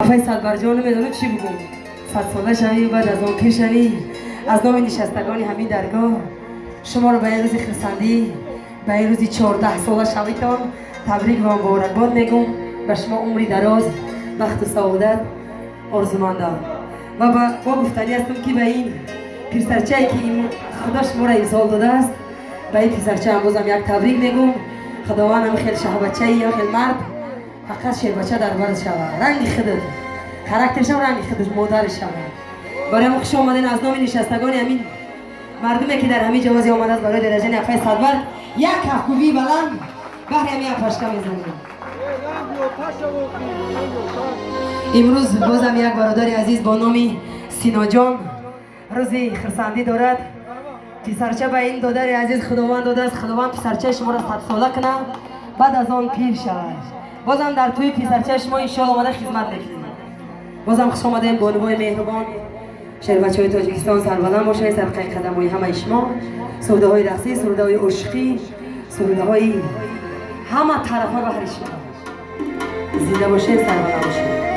فیصل برجان نمیدونم چی بگم. 100 ساله شوی بعد از آن پیر شوی. از نام نشستگان همین درگاه شما رو به این روز خرسندی به این روزی 14 ساله شویتان تبریک و مبارکباد میگم. به شما عمری دراز، بخت و سعادت آرزومندم. و با گفتنی هستم که به این پسرچه‌ای که خدا شما را ارسال داده است، به این پسرچه هم بازم یک تبریک میگم. خداوند هم خیلی شه بچه یا خیلی مرد فقط شه بچه در برد شود، رنگ خودت خاراکترش هم رنگ خودش مادرش شود. برای ما خوش آمدین از نام نشستگان همین مردمی که در همین جوازی آمده است برای درجه نفع صدبر یک کفکوبی بلند بهر همین پشکه میزنیم. امروز بازم یک برادر عزیز با نام سینا جان روزی خرسندی دارد. پسرچه به این دادر عزیز خداوند داده است. خداوند پسرچه شما را 100 ساله کنه بعد از آن پیر شود. بازم در توی پسرچه شما انشاءالله آمده خدمت میکنیم. بازم خوش آمدین بانوای مهربان شهر بچه‌های تاجیکستان سربلند باشید. سرقه قدم‌های همه شما سوداهای رقصی، سوداهای عشقی، سوداهای همه طرفا بهر شما زنده باشید، سربلند باشید.